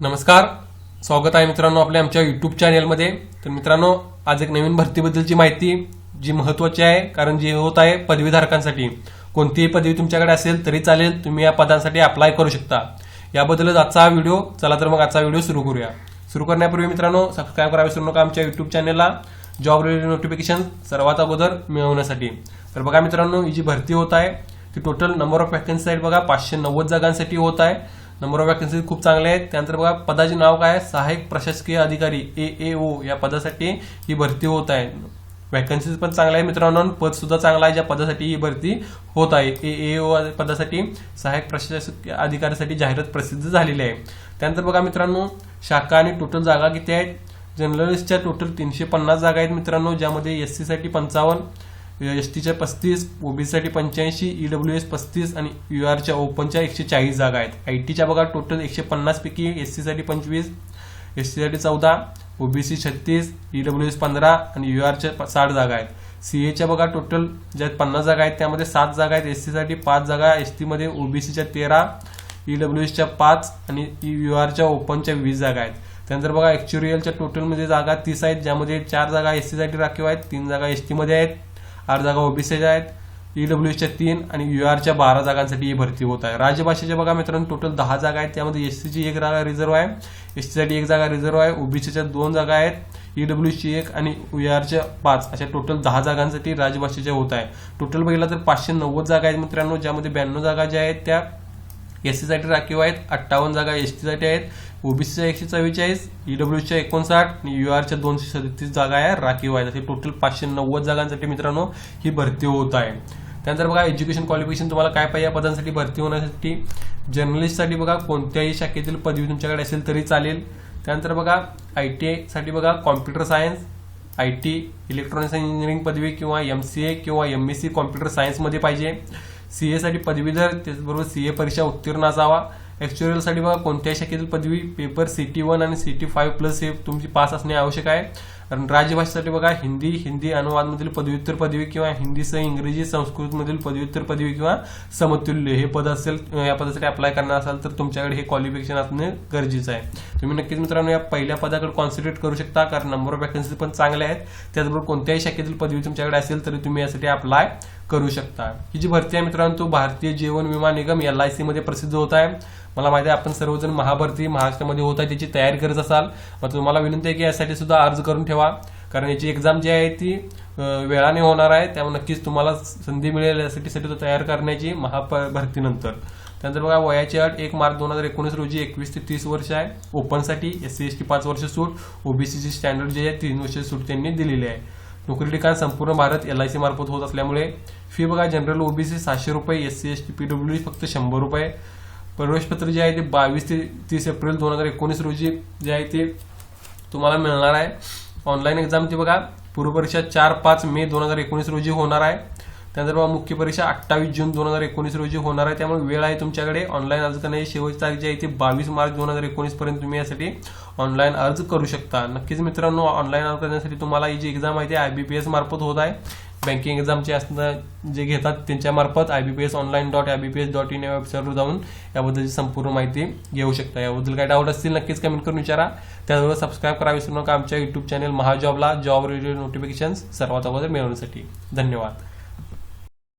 नमस्कार, स्वागत आहे मित्रांनो आपल्या आमच्या यूट्यूब चॅनलमध्ये। तर मित्रांनो, आज एक नवीन भरतीबद्दलची माहिती जी महत्त्वाची आहे, कारण जी होत आहे पदवीधारकांसाठी। कोणतीही पदवी तुमच्याकडे असेल तरी चालेल, तुम्ही या पदांसाठी अप्लाय करू शकता। याबद्दलच आजचा व्हिडिओ। चला तर मग आजचा व्हिडिओ सुरू करूया। सुरू करण्यापूर्वी मित्रांनो, सबस्क्राइब करायला विसरू नका आमच्या यूट्यूब चॅनलला, जॉब रिलेटेड नोटिफिकेशन सर्वात अगोदर मिळवण्यासाठी। तर बघा मित्रांनो, ही जी भरती होत आहे ती टोटल नंबर ऑफ वॅकन्सी आहेत बघा 590 जागांसाठी होत आहे। नंबर ऑफ वॅकन्सी खूप चांगले आहेत। त्यानंतर बघा पदाचे नाव काय आहे, सहाय्यक प्रशासकीय अधिकारी AAO या पदासाठी ही भरती होत आहे। वॅकन्सीज पण चांगल्या आहे मित्रांनो, पद सुद्धा चांगला आहे ज्या पदासाठी ही भरती होत आहे। AAO पदासाठी सहाय्यक प्रशासकीय अधिकाऱ्यासाठी जाहिरात प्रसिद्ध झालेली आहे। त्यानंतर बघा मित्रांनो, शाखा आणि टोटल जागा किती आहेत। जनरलिस्टच्या टोटल 350 जागा आहेत मित्रांनो, ज्यामध्ये SC साठी 55, STच्या 35, OBC साठी 85, EWS 35 आणि URच्या ओपनच्या 140 जागा आहेत। ITच्या बघा टोटल 150 पैकी SC साठी 25, SC साठी 14, OBC 36, EWS 15 आणि URच्या 60 जागा आहेत। CAच्या बघा टोटल ज्या 50 जागा आहेत त्यामध्ये 7 जागा आहेत, SC साठी 5 जागा, ST मध्ये OBCच्या 13, EWSच्या 5 आणि URच्या ओपनच्या 20 जागा आहेत। त्यानंतर बघा ऍक्च्युरियलच्या टोटल मध्ये जागा 30 आहेत, ज्यामध्ये 4 जागा SC साठी राखीव आहेत, 3 जागा ST मध्ये आहेत, 8 जागा OBCच्या आहेत, EWSच्या 3 आणि URच्या 12 जागांसाठी ही भरती होत आहे। राजभाषेच्या बघा मित्रांनो टोटल 10 जागा आहेत, त्यामध्ये SCची 1 जागा रिझर्व आहे, ST साठी 1 जागा रिझर्व आहे, OBCच्या 2 जागा आहेत, EWSची 1 आणि URच्या 5 अशा टोटल 10 जागांसाठी राजभाषेच्या होत आहे। टोटल बघितलं तर 590 जागा आहेत मित्रांनो, ज्यामध्ये 92 जागा ज्या आहेत त्या SC साठी राखीव आहेत, 58 जागा ST साठी आहेत, OBCच्या 144, EWSच्या 59 आणि URच्या 237 जागा आहे राखीव आहेत। असे टोटल 590 जागांसाठी मित्रांनो ही भरती होत आहे। त्यानंतर बघा एज्युकेशन क्वालिफिकेशन तुम्हाला काय पाहिजे या पदांसाठी भरती होण्यासाठी। जर्नलिस्टसाठी बघा कोणत्याही शाखेतील पदवी तुमच्याकडे असेल तरी चालेल। त्यानंतर बघा ITA साठी बघा computer science, IT electronics engineering पदवी किंवा MCA किंवा MSc कॉम्प्युटर सायन्स मध्ये पाहिजे। CA साठी पदवीधर त्याचबरोबर CA परीक्षा उत्तीर्ण असावा। ऍक्च्युअल साठी बघा कोणत्याही शाखेतील पदवी पेपर CT1 आणि CT5+ हे तुमची पास असणे आवश्यक आहे। कारण राजभाषेसाठी बघा हिंदी अनुवाद मधील पदव्युत्तर पदवी किंवा हिंदीसह इंग्रजी संस्कृत मधील पदव्युत्तर पदवी किंवा समतुल्य हे पद असेल, या पदासाठी अप्लाय करणार असाल तर तुमच्याकडे हे क्वालिफिकेशन असणे गरजेचं आहे। तुम्ही नक्कीच मित्रांनो या पहिल्या पदाकडे कॉन्सन्ट्रेट करू शकता, कारण नंबर ऑफ वॅकन्सी पण चांगले आहेत। त्याचबरोबर कोणत्याही शाखेतील पदवी तुमच्याकडे असेल तरी तुम्ही यासाठी अप्लाय करू शकता। ही जी भरती आहे मित्रांनो तो भारतीय जीवन विमा निगम LIC मध्ये प्रसिद्ध होत आहे। मला माहिती आहे आपण सर्वजण महाभरती महाराष्ट्रामध्ये होत आहे त्याची तयारी करत असाल, मग तुम्हाला विनंती आहे की यासाठी सुद्धा अर्ज करून ठेवा, कारण याची एक्झाम जी आहे ती वेळाने होणार आहे, त्यामुळे नक्कीच तुम्हाला संधी मिळेल यासाठी तो तयार करण्याची महाभरतीनंतर। त्यानंतर बघा वयाची अट 1 मार्च 2019 रोजी 21 ते 30 वर्ष आहे। ओपनसाठी SC ST 5 वर्ष सूट, OBCची स्टँडर्ड जे आहे 3 वर्ष सूट त्यांनी दिलेली आहे। नोकरी ठिकाण संपूर्ण भारत LIC मार्फत होत असल्यामुळे फी बघा जनरल OBC 700 रुपये, SC ST PWD फक्त 100 रुपये। प्रवेशपत्र जे आहे ते 22 ते 30 एप्रिल 2019 रोजी जे आहे ते तुम्हाला मिळणार आहे। ऑनलाईन एक्झाम ती बघा पूर्वपरीक्षा 4-5 मे 2019 रोजी होणार आहे। त्यानंतर बघा मुख्य परीक्षा 28 जून 2019 रोजी होणार आहे, त्यामुळे वेळ आहे तुमच्याकडे। ऑनलाईन अर्ज करण्याची शेवटची तारीख जी आहे ती 22 मार्च 2019 पर्यंत तुम्ही यासाठी ऑनलाईन अर्ज करू शकता। नक्कीच मित्रांनो ऑनलाईन अर्ज करण्यासाठी तुम्हाला ही जी एक्झाम आहे ती IBPS मार्फत होत आहे। बँकिंग एक्झामचे असणं जे घेतात त्यांच्या मार्फत ibpsonline.ibps.in या वेबसाईटवर जाऊन याबद्दलची संपूर्ण माहिती घेऊ शकता। याबद्दल काही डाऊट असतील नक्कीच कमेंट करून विचारा। त्याचबरोबर सबस्क्राईब करा विसरू नका आमच्या यूट्यूब चॅनल महाजॉबला, जॉब रिलेटेड नोटिफिकेशन सर्वात अगोदर मिळवण्यासाठी। धन्यवाद।